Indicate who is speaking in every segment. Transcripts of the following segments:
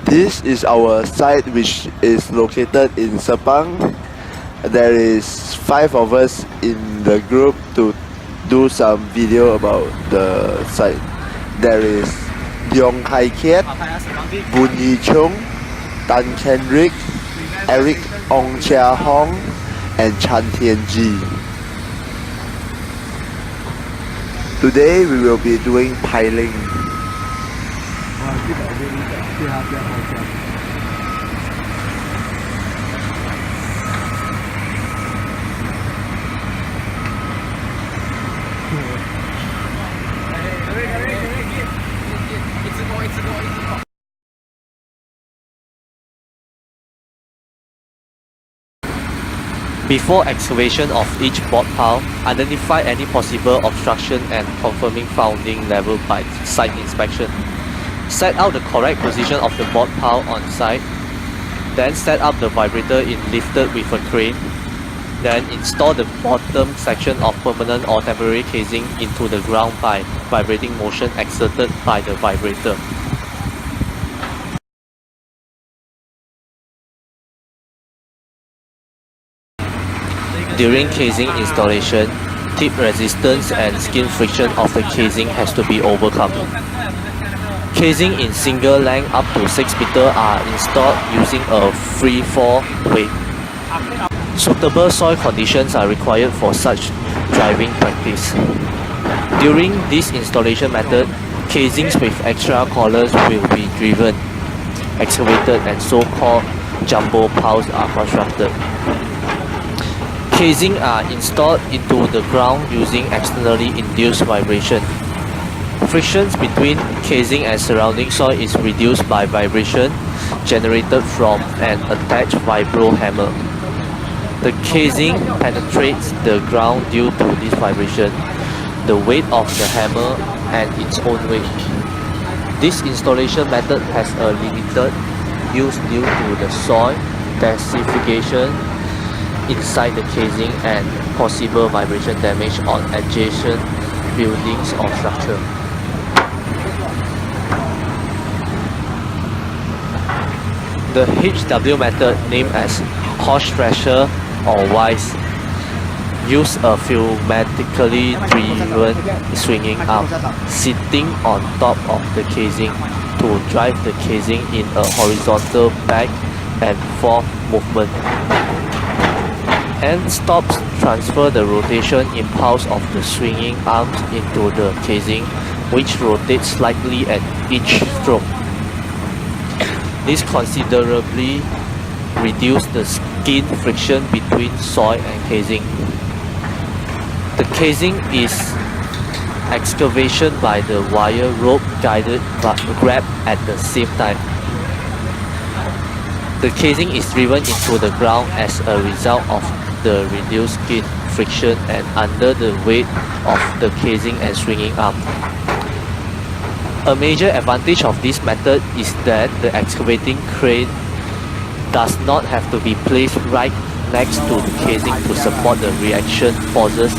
Speaker 1: This is our site, which is located in Sepang. There is 5 of us in the group to do some video about the site. There is Leong Hai Kiet, Boon Yi Chung, Tan Kendrick, Eric Ong Chia Hong, and Chan Tian Ji. Today we will be doing piling.
Speaker 2: Before excavation of each board pile, identify any possible obstruction and confirming founding level by site inspection. Set out the correct position of the board pile on site. Then set up the vibrator in lifted with a crane. Then install the bottom section of permanent or temporary casing into the ground by vibrating motion exerted by the vibrator. During casing installation, tip resistance and skin friction of the casing has to be overcome. Casing in single length up to 6 meters are installed using a free-fall weight. Suitable soil conditions are required for such driving practice. During this installation method, casings with extra collars will be driven, excavated, and so-called jumbo piles are constructed. Casing are installed into the ground using externally induced vibration. Frictions between casing and surrounding soil is reduced by vibration generated from an attached vibro hammer. The casing penetrates the ground due to this vibration, the weight of the hammer, and its own weight. This installation method has a limited use due to the soil densification inside the casing and possible vibration damage on adjacent buildings or structure. The HW method, named as horse thresher or vice, use a pneumatically driven swinging arm sitting on top of the casing to drive the casing in a horizontal back and forth movement. End stops transfer the rotation impulse of the swinging arms into the casing, which rotates slightly at each stroke. This considerably reduces the skin friction between soil and casing. The casing is excavation by the wire rope guided but grab at the same time. The casing is driven into the ground as a result of the reduced skin friction and under the weight of the casing and swinging arm. A major advantage of this method is that the excavating crane does not have to be placed right next to the casing to support the reaction forces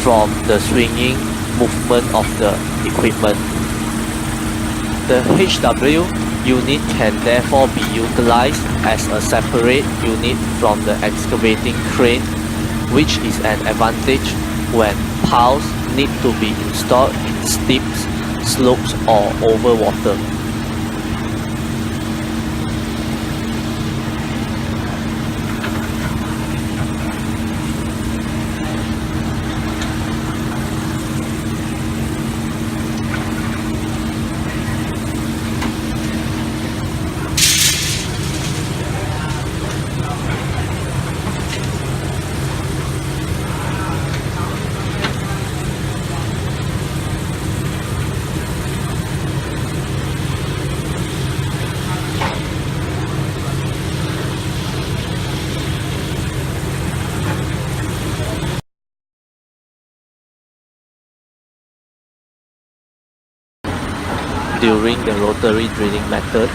Speaker 2: from the swinging movement of the equipment. The HW unit can therefore be utilized as a separate unit from the excavating crane, which is an advantage when piles need to be installed in steep slopes or over water. During the rotary drilling method,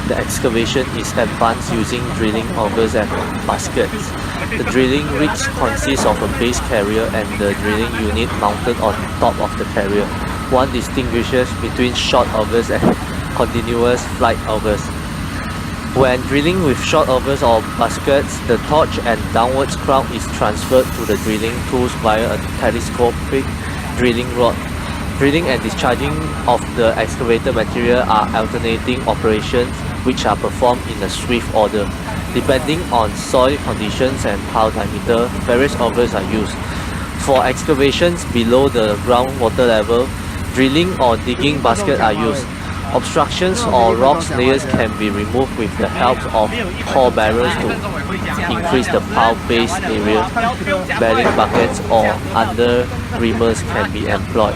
Speaker 2: the excavation is advanced using drilling augers and baskets. The drilling rigs consist of a base carrier and the drilling unit mounted on top of the carrier. One distinguishes between short augers and continuous flight augers. When drilling with short augers or baskets, the torch and downwards crown is transferred to the drilling tools via a telescopic drilling rod. Drilling and discharging of the excavated material are alternating operations which are performed in a swift order. Depending on soil conditions and pile diameter, various augers are used. For excavations below the groundwater level, drilling or digging baskets are used. Obstructions or rocks layers can be removed with the help of core barrels to increase the pile base area. Bearing buckets or under reamers can be employed.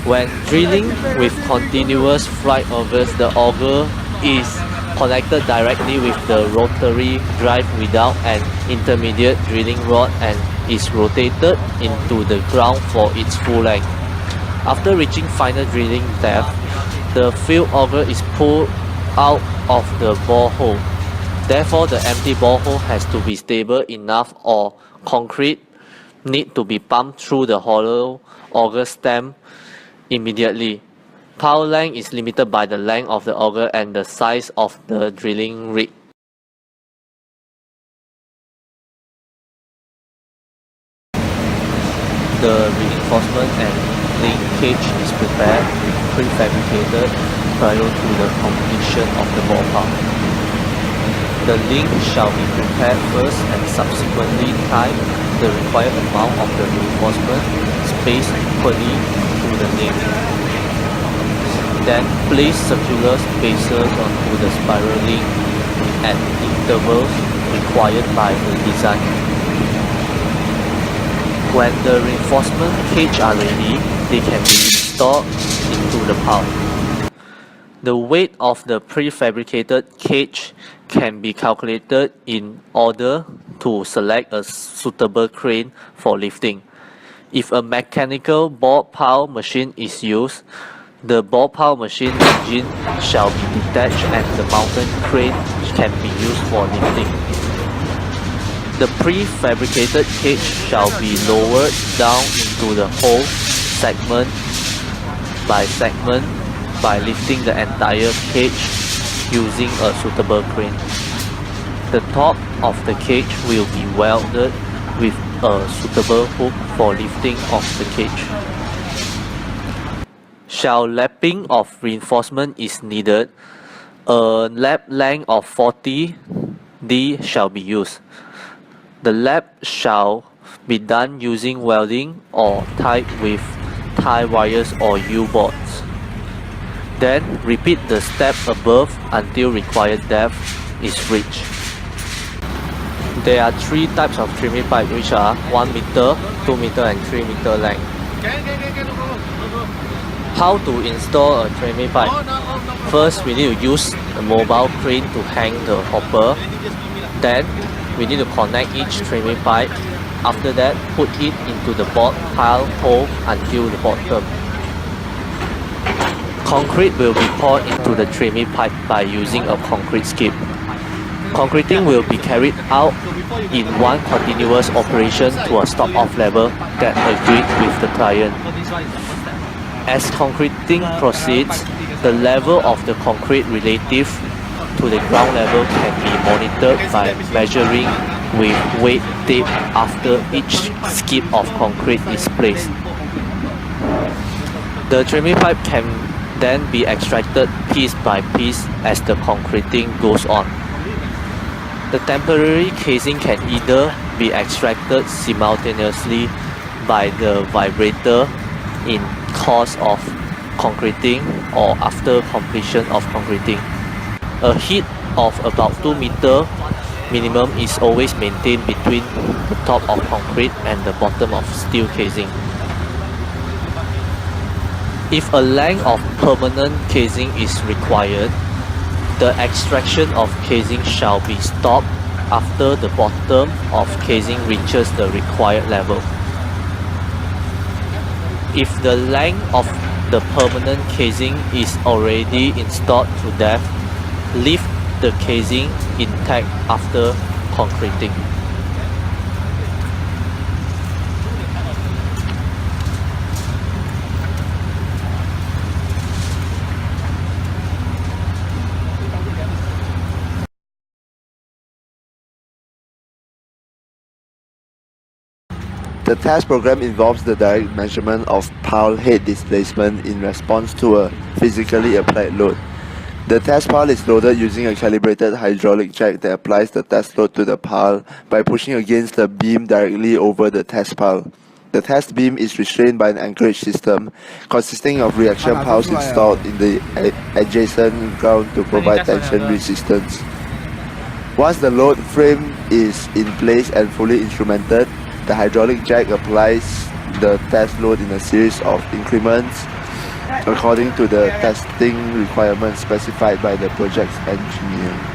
Speaker 2: When drilling with continuous flight augers, the auger is connected directly with the rotary drive without an intermediate drilling rod and is rotated into the ground for its full length. After reaching final drilling depth, the field auger is pulled out of the borehole. Therefore, the empty borehole has to be stable enough or concrete need to be pumped through the hollow auger stem immediately. Pile length is limited by the length of the auger and the size of the drilling rig. The reinforcement and link cage is prepared, prefabricated prior to the completion of the bore pile. The link shall be prepared first and subsequently tied the required amount of the reinforcement spaced equally to the link. Then place circular spacers onto the spiral link at intervals required by the design. When the reinforcement cage are ready, they can be installed into the pile. The weight of the prefabricated cage can be calculated in order to select a suitable crane for lifting. If a mechanical bore pile machine is used, the bore pile machine engine shall be detached and the mountain crane can be used for lifting. The prefabricated cage shall be lowered down into the hole segment by lifting the entire cage using a suitable crane. The top of the cage will be welded with a suitable hook for lifting of the cage. Shall lapping of reinforcement is needed, a lap length of 40 D shall be used. The lap shall be done using welding or tied with tie wires or U-bolts. Then repeat the step above until required depth is reached. There are three types of trimming pipe which are 1 meter, 2 meter and 3 meter length. How to install a trimming pipe? First, we need to use a mobile crane to hang the hopper. Then we need to connect each trimming pipe. After that, put it into the board pile hole until the bottom. Concrete will be poured into the trimming pipe by using a concrete skip. Concreting will be carried out in one continuous operation to a stop-off level that agreed with the client. As concreting proceeds, the level of the concrete relative to the ground level can be monitored by measuring with weight tape after each skip of concrete is placed. The trimming pipe can then be extracted piece by piece as the concreting goes on. The temporary casing can either be extracted simultaneously by the vibrator in course of concreting or after completion of concreting. A height of about 2 meters minimum is always maintained between the top of concrete and the bottom of steel casing. If a length of permanent casing is required, the extraction of casing shall be stopped after the bottom of casing reaches the required level. If the length of the permanent casing is already installed to depth, leave the casing intact after concreting.
Speaker 1: The test program involves the direct measurement of pile head displacement in response to a physically applied load. The test pile is loaded using a calibrated hydraulic jack that applies the test load to the pile by pushing against the beam directly over the test pile. The test beam is restrained by an anchorage system consisting of reaction piles installed in the adjacent ground to provide tension resistance. Once the load frame is in place and fully instrumented, the hydraulic jack applies the test load in a series of increments according to the testing requirements specified by the project's engineer.